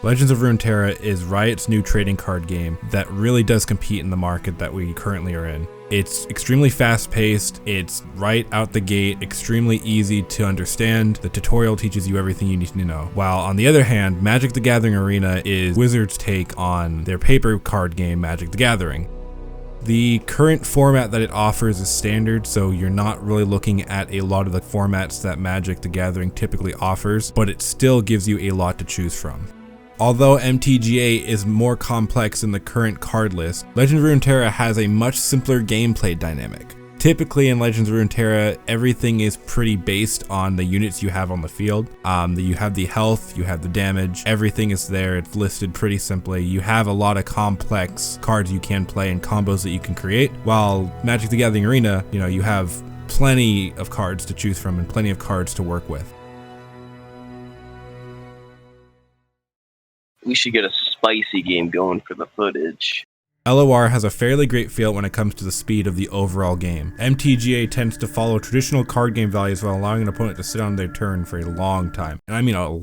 Legends of Runeterra is Riot's new trading card game that really does compete in the market that we currently are in. It's extremely fast-paced, it's right out the gate, extremely easy to understand. The tutorial teaches you everything you need to know. While on the other hand, Magic the Gathering Arena is Wizards' take on their paper card game, Magic the Gathering. The current format that it offers is standard, so you're not really looking at a lot of the formats that Magic the Gathering typically offers, but it still gives you a lot to choose from. Although MTGA is more complex in the current card list, Legends of Runeterra has a much simpler gameplay dynamic. Typically in Legends of Runeterra, everything is pretty based on the units you have on the field. You have the health, you have the damage, everything is there, it's listed pretty simply. You have a lot of complex cards you can play and combos that you can create, while Magic the Gathering Arena, you have plenty of cards to choose from and plenty of cards to work with. We should get a spicy game going for the footage. LOR has a fairly great feel when it comes to the speed of the overall game. MTGA tends to follow traditional card game values while allowing an opponent to sit on their turn for a long time. And I mean a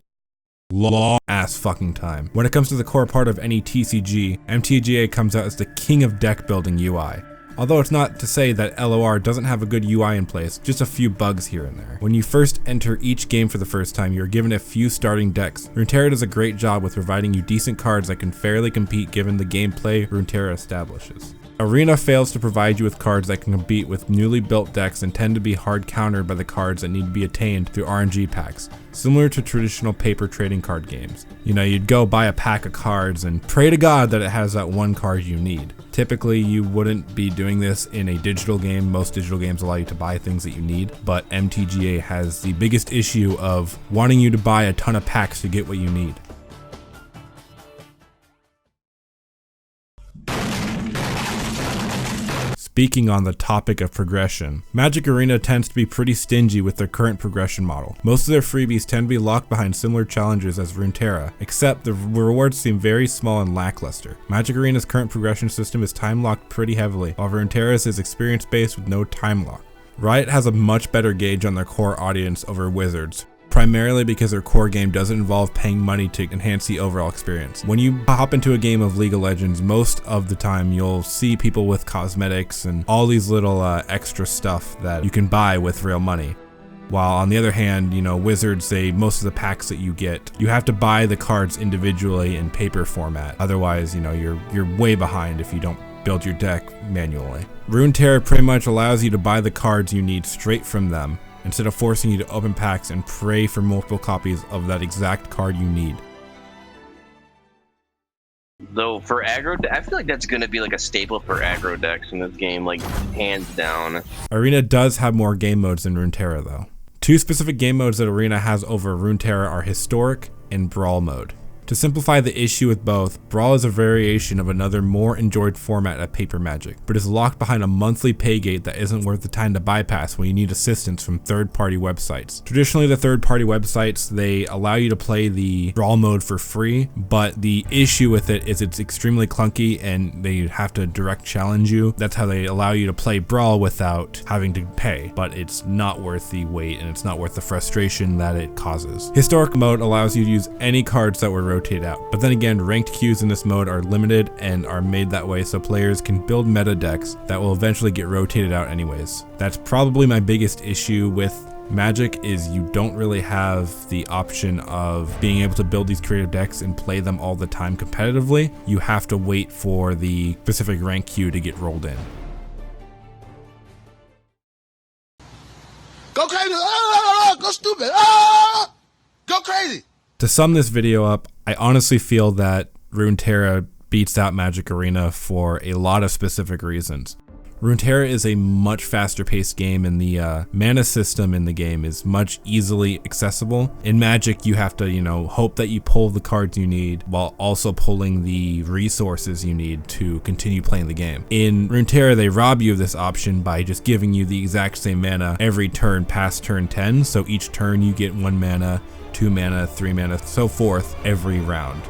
long ass fucking time. When it comes to the core part of any TCG, MTGA comes out as the king of deck building UI. Although it's not to say that LOR doesn't have a good UI in place, just a few bugs here and there. When you first enter each game for the first time, you're given a few starting decks. Runeterra does a great job with providing you decent cards that can fairly compete given the gameplay Runeterra establishes. Arena fails to provide you with cards that can compete with newly built decks and tend to be hard countered by the cards that need to be attained through RNG packs, similar to traditional paper trading card games. You'd go buy a pack of cards and pray to God that it has that one card you need. Typically, you wouldn't be doing this in a digital game. Most digital games allow you to buy things that you need, but MTGA has the biggest issue of wanting you to buy a ton of packs to get what you need. Speaking on the topic of progression, Magic Arena tends to be pretty stingy with their current progression model. Most of their freebies tend to be locked behind similar challenges as Runeterra, except the rewards seem very small and lackluster. Magic Arena's current progression system is time locked pretty heavily, while Runeterra's is experience based with no time lock. Riot has a much better gauge on their core audience over Wizards, primarily because their core game doesn't involve paying money to enhance the overall experience. When you hop into a game of League of Legends, most of the time you'll see people with cosmetics and all these little extra stuff that you can buy with real money. While on the other hand, Wizards say most of the packs that you get, you have to buy the cards individually in paper format. Otherwise, you're way behind if you don't build your deck manually. Runeterra pretty much allows you to buy the cards you need straight from them, instead of forcing you to open packs and pray for multiple copies of that exact card you need. Though for aggro, I feel like that's going to be like a staple for aggro decks in this game, like hands down. Arena does have more game modes than Runeterra though. Two specific game modes that Arena has over Runeterra are Historic and Brawl mode. To simplify the issue with both, Brawl is a variation of another more enjoyed format of paper Magic, but is locked behind a monthly pay gate that isn't worth the time to bypass when you need assistance from third-party websites. Traditionally, the third-party websites, they allow you to play the Brawl mode for free, but the issue with it is it's extremely clunky and they have to direct challenge you. That's how they allow you to play Brawl without having to pay, but it's not worth the wait and it's not worth the frustration that it causes. Historic mode allows you to use any cards that were rotate out. But then again, ranked queues in this mode are limited and are made that way so players can build meta decks that will eventually get rotated out anyways. That's probably my biggest issue with Magic, is you don't really have the option of being able to build these creative decks and play them all the time competitively. You have to wait for the specific rank queue to get rolled in. Go crazy! Go stupid! Go crazy! To sum this video up, I honestly feel that Runeterra beats out Magic Arena for a lot of specific reasons. Runeterra is a much faster paced game and the mana system in the game is much easily accessible. In Magic, you have to, hope that you pull the cards you need while also pulling the resources you need to continue playing the game. In Runeterra, they rob you of this option by just giving you the exact same mana every turn past turn 10. So each turn you get 1 mana, 2 mana, 3 mana, so forth every round.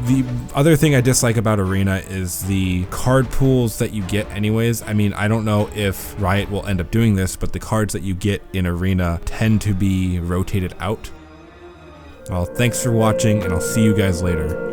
The other thing I dislike about Arena is the card pools that you get anyways. I mean, I don't know if Riot will end up doing this, but the cards that you get in Arena tend to be rotated out. Well, thanks for watching, and I'll see you guys later.